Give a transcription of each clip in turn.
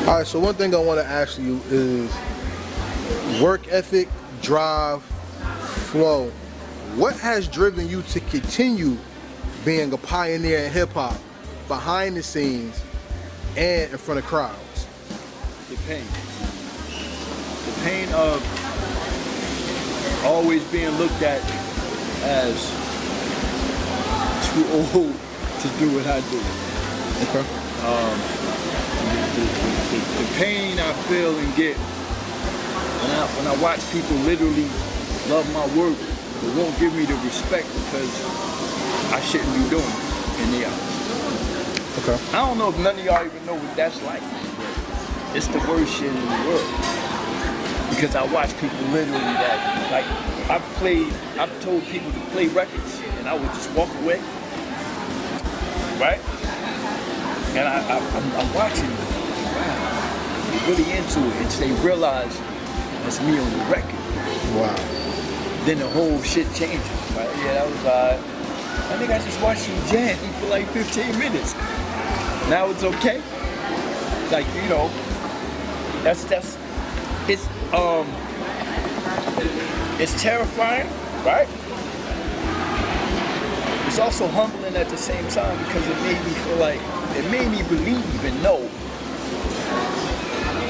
All right, so one thing I want to ask you is work ethic, drive, flow. What has driven you to continue being a pioneer in hip hop, behind the scenes and in front of crowds? The pain. The pain of always being looked at as too old to do what I do. Okay. The pain I feel and get when I watch people literally love my work but won't give me the respect because I shouldn't be doing it in the eyes. Okay. I don't know if none of y'all even know what that's like. It's the worst shit in the world. Because I watch people literally that, like, I've told people to play records and I would just walk away. Right? And I'm watching them. Wow. They're really into it until they realize that's me on the record. Wow. Then the whole shit changes. Right? Yeah, that was I think I just watched you jam for like 15 minutes. Now it's okay. Like, you know, it's terrifying, right? It's also humbling at the same time because it made me feel like, it made me believe and know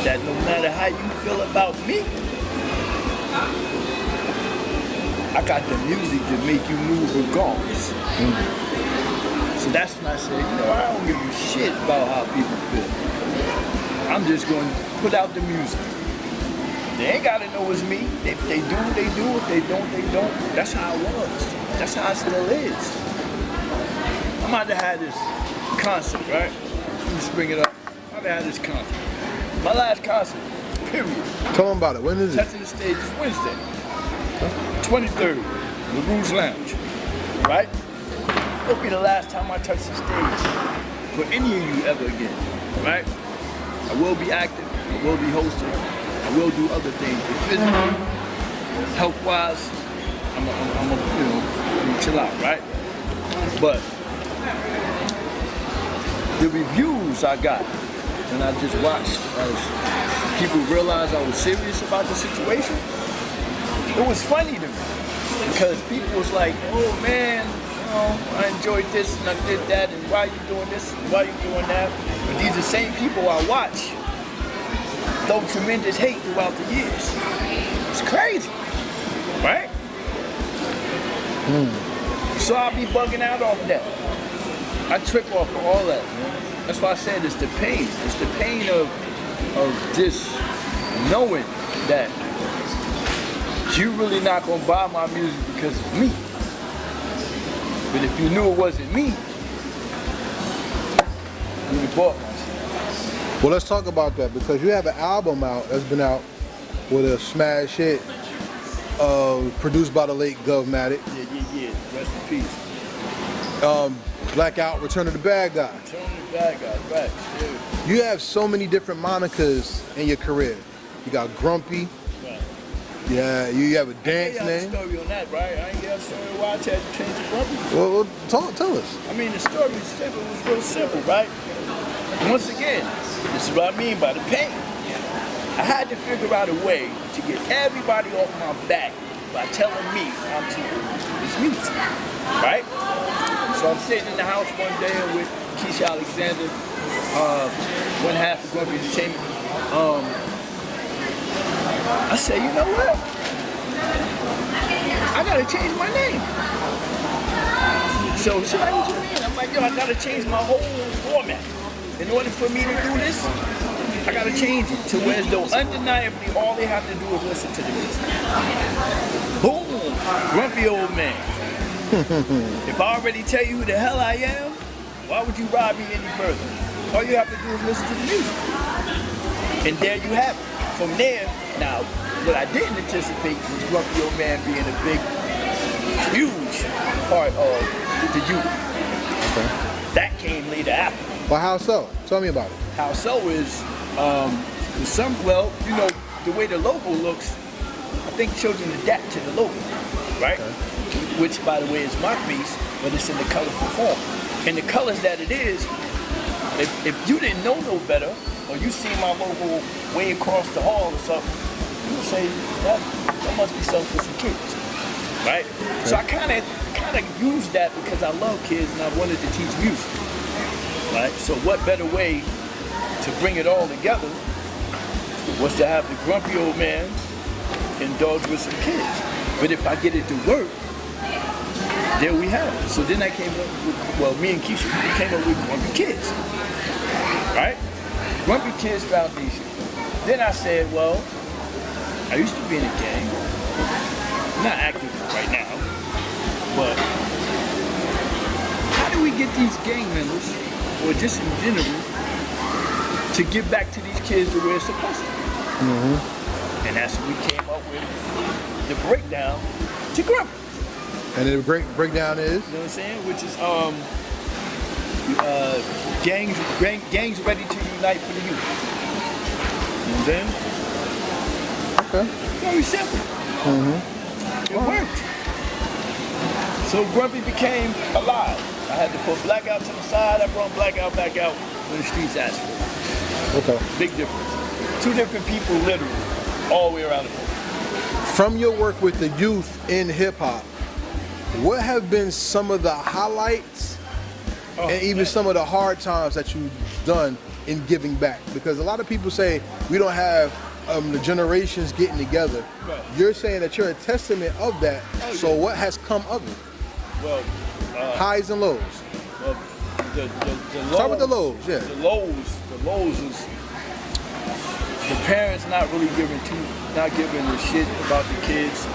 that no matter how you feel about me, I got the music to make you move regardless. So that's when I said, you know, I don't give a shit about how people feel. I'm just going to put out the music. They ain't got to know it's me. If they do, they do. If they don't, they don't. That's how it was. That's how it still is. I'm about to have this concert, right? Let me just bring it up. I'm about to have this concert. My last concert, period. Tell them about it. When is it? Touching the stage is Wednesday. 23rd, the Rouge Lounge, right? It'll be the last time I touch the stage for any of you ever again, right? I will be active, I will be hosting, I will do other things, but physically, health-wise, I'm gonna chill out, right? But the reviews I got, and I just watched as people realized I was serious about the situation, it was funny to me because people was like, oh man, you know, I enjoyed this and I did that and why are you doing this and why are you doing that? But these are the same people I watch throw tremendous hate throughout the years. It's crazy, right? So I'll be bugging out off that. I trip off of all that, man. That's why I said it's the pain. It's the pain of just knowing that you really not gonna buy my music because it's me. But if you knew it wasn't me, you would have bought my shit. Well, let's talk about that because you have an album out that's been out with a smash hit produced by the late Govmatic. Yeah. Rest in peace. Blackout, Return of the Bad Guy. Return of the Bad Guy, right. Yeah. You have so many different monikers in your career. You got Grumpy. Right. Yeah, you have a dance I name. have a story on that, right? I ain't got a story why I had to change the Grumpy. Well, tell us. I mean, the story is simple. It was real simple, right? Once again, this is what I mean by the pain. I had to figure out a way to get everybody off my back by telling me I'm too old to do this music, right? So I'm sitting in the house one day with Keisha Alexander, one half of Grumpy Entertainment. I said, you know what? I gotta change my name. So she's like, what you mean? I'm like, yo, I gotta change my whole format. In order for me to do this, I gotta change it to where as though undeniably all they have to do is listen to the music. Boom! Grumpy old man. If I already tell you who the hell I am, why would you rob me any further? All you have to do is listen to the music. And there you have it. From there, now, what I didn't anticipate was Grumpy old man being a big, huge part of the youth. Okay. That came later after. But how so? Tell me about it. How so is, you know, the way the logo looks, I think children adapt to the logo, right? Okay. Which, by the way, is my piece, but it's in the colorful form. And the colors that it is, if you didn't know no better, or you see my logo way across the hall or something, you would say that must be something for some kids, right? Okay. So I kind of used that because I love kids and I wanted to teach music, right? So what better way to bring it all together was to have the grumpy old man indulge with some kids. But if I get it to work, there we have it. So then I came up with, well, me and Keisha, we came up with Grumpy Kids, right? Grumpy Kids Foundation. Then I said, well, I used to be in a gang. I'm not active right now, but how do we get these gang members, or just in general, to give back to these kids the way it's supposed to be? Mm-hmm. And that's what we came up with, the breakdown to Grumpy. And the breakdown is? You know what I'm saying? Which is gangs ready to unite for the youth. You know what I'm saying? Okay. Very simple. Mm-hmm. It worked. So Grumpy became alive. I had to put Blackout to the side. I brought Blackout back out when the streets asked for it. Okay. Big difference. Two different people, literally, all the way around the world. From your work with the youth in hip hop, what have been some of the highlights and even some of the hard times that you've done in giving back? Because a lot of people say we don't have the generations getting together. Right. You're saying that you're a testament of that. Oh, so yeah. What has come of it? Well, highs and lows. Well, the lows. Start with the lows, yeah. The lows is the parents not giving a shit about the kids,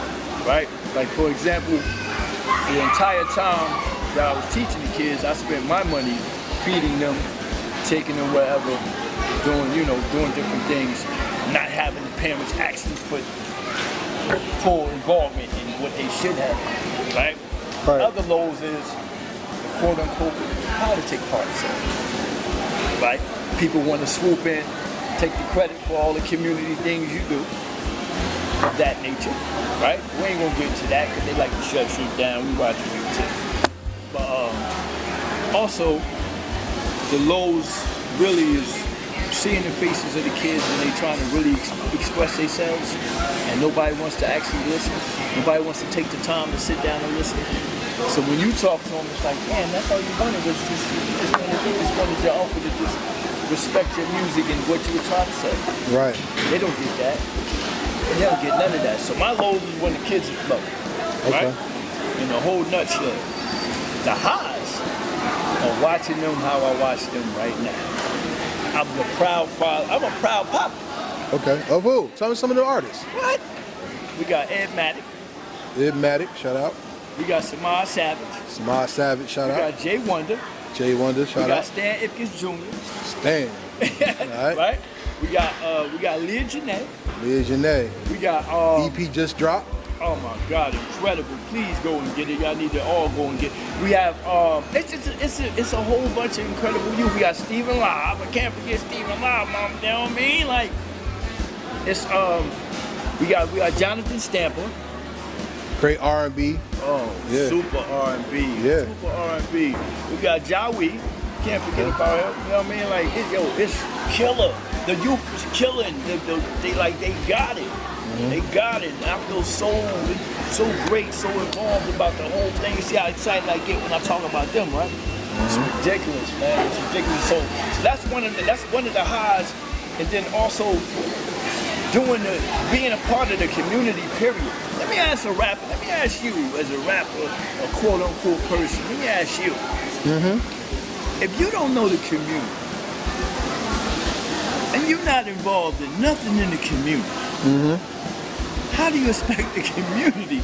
right? Like, for example, the entire time that I was teaching the kids, I spent my money feeding them, taking them wherever, doing different things, not having the parents actually put full involvement in what they should have, right? Right. Other lows is the quote-unquote politic part of it, right? People want to swoop in, take the credit for all the community things you do, of that nature, right? We ain't gonna get into that because they like to shut shit down. We watch music. But also, the lows really is seeing the faces of the kids when they trying to really express themselves and nobody wants to actually listen. Nobody wants to take the time to sit down and listen. So when you talk to them, it's like, man, that's all you wanted was just wanted your uncle to just respect your music and what you were trying to say. Right. They don't get that. They don't get none of that. So my lows is when the kids are flow, right? In the whole nutshell. The highs are watching them how I watch them right now. I'm a proud father. I'm a proud papa. Okay. Of who? Tell me some of the artists. What? We got Ed Maddock. Ed Maddock, shout out. We got Samaj Savage. Samaj Savage, shout out. We got Jay Wonder. Jay Wonder, shout out. We got Stan Ipkiss Jr. Stan. All right. Right? We got Leah Janae. Leah Janae. We got EP just dropped. Oh my God, incredible! Please go and get it. Y'all need to all go and get it. We have it's a whole bunch of incredible youth. We got Stephen Live. I can't forget Stephen Live, mom. You know what I mean? Like it's we got Jonathan Stamper. Great R&B. Oh, yeah. Super R&B. Yeah. Super R&B. We got Jawi. Can't forget about him. You know what I mean? Like it's killer. The youth is killing. They got it. Mm-hmm. They got it. I feel so great, so involved about the whole thing. You see how excited I get when I talk about them, right? Mm-hmm. It's ridiculous, man. It's ridiculous. So that's one of the highs, and then also being a part of the community. Period. Let me ask a rapper. Let me ask you, as a rapper, a quote unquote person. Let me ask you. Mm-hmm. If you don't know the community, and you're not involved in nothing in the community. Mm-hmm. How do you expect the community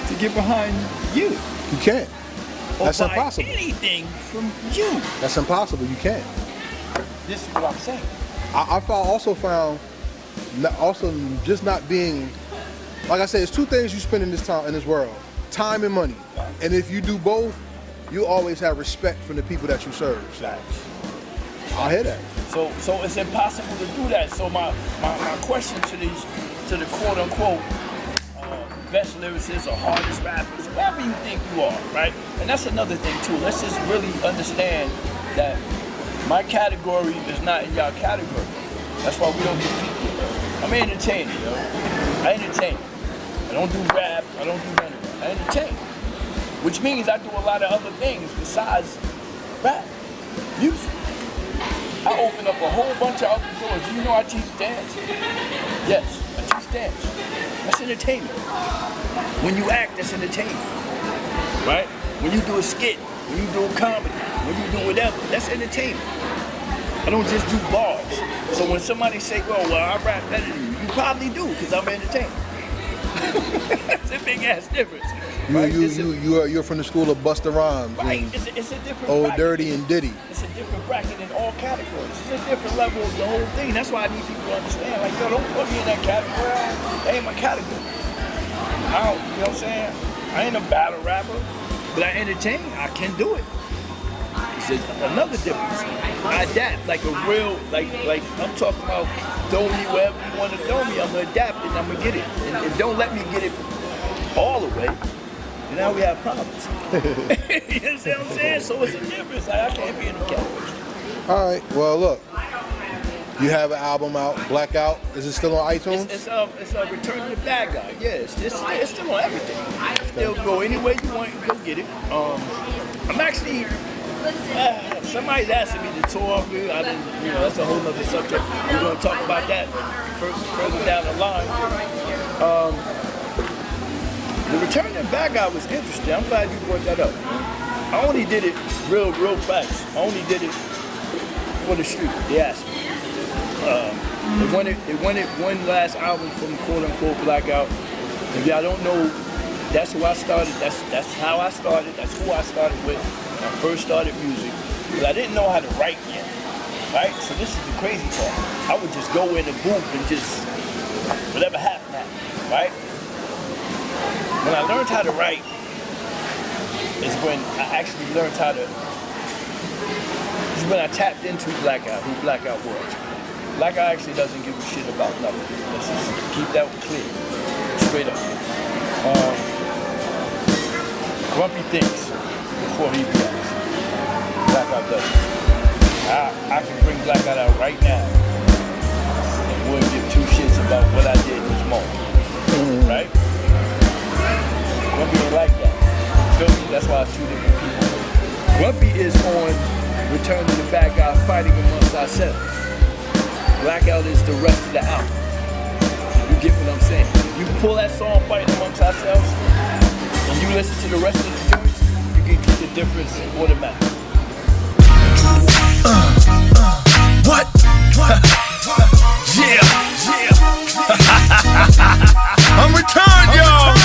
to get behind you? You can't. That's or buy impossible. Anything from you? That's impossible. You can't. This is what I'm saying. I also found just not being, like I said, it's two things you spend in this world: time and money. And if you do both, you always have respect from the people that you serve. So I hear that. So it's impossible to do that. So my question to the quote unquote best lyricists or hardest rappers, whoever you think you are, right? And that's another thing too. Let's just really understand that My category is not in y'all category. That's why we don't compete. I'm an entertainer, yo. I entertain. I don't do rap. I don't do none of that. I entertain. Which means I do a lot of other things besides rap, music. I open up a whole bunch of other doors. Do you know I teach dance? Yes, I teach dance. That's entertainment. When you act, that's entertainment. Right? When you do a skit, when you do a comedy, when you do whatever, that's entertainment. I don't just do bars. So when somebody say, well, I rap better than you, you probably do, because I'm entertained. That's a big ass difference. Right? You're from the school of Busta Rhymes. Right, it's a different Old bracket. Dirty and Diddy. It's a different bracket in all categories. It's a different level of the whole thing. That's why I need people to understand. Like, yo, don't put me in that category. That ain't my category. I don't, you know what I'm saying? I ain't a battle rapper, but I entertain. I can do it. It's another difference. I adapt like a real, like I'm talking about throw me wherever you want to throw me. I'm gonna adapt and I'm gonna get it. And don't let me get it all the way. And now we have problems. You understand what I'm saying? So it's a difference. Like, I can't be in the category. All right. Well, look. You have an album out, Blackout. Is it still on iTunes? It's a Return to the Bad Guy. Yeah, it's still on everything. Still go anywhere you want, go get it. I'm actually. Somebody's asking me to tour. I didn't, that's a whole other subject. We're going to talk about that further down the line. The Return to the Bad Guy was interesting. I'm glad you brought that up. I only did it real fast. I only did it for the street. They asked me. They wanted one last album from quote unquote Blackout. If y'all don't know, that's who I started. That's how I started. That's who I started with when I first started music. But I didn't know how to write yet. Right? So this is the crazy part. I would just go in the booth and just whatever happened. Right? When I learned how to write is when I actually learned how to. Is when I tapped into Blackout, who Blackout was. Blackout actually doesn't give a shit about nothing. Let's just keep that clear, straight up. Grumpy thinks before he reacts. Blackout doesn't. I can bring Blackout out right now and wouldn't give two shits about what I did each moment. Right? Grumpy ain't like that. Feel me? That's why it's two different people. Grumpy is on Return to the Bad Guy, fighting amongst ourselves. Blackout is the rest of the album. You get what I'm saying? You pull that song, Fighting Amongst Ourselves, and you listen to the rest of the joints, you can get the difference automatically. What? Yeah. I'm returned, y'all.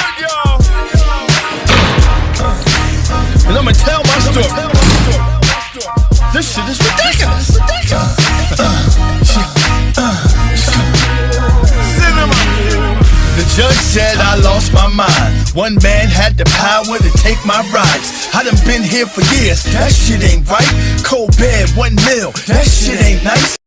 And I'ma tell my story. This shit is ridiculous. The judge said I lost my mind. One man had the power to take my rights. I done been here for years. That shit ain't right. Cold bed, 1 mil. That shit ain't nice.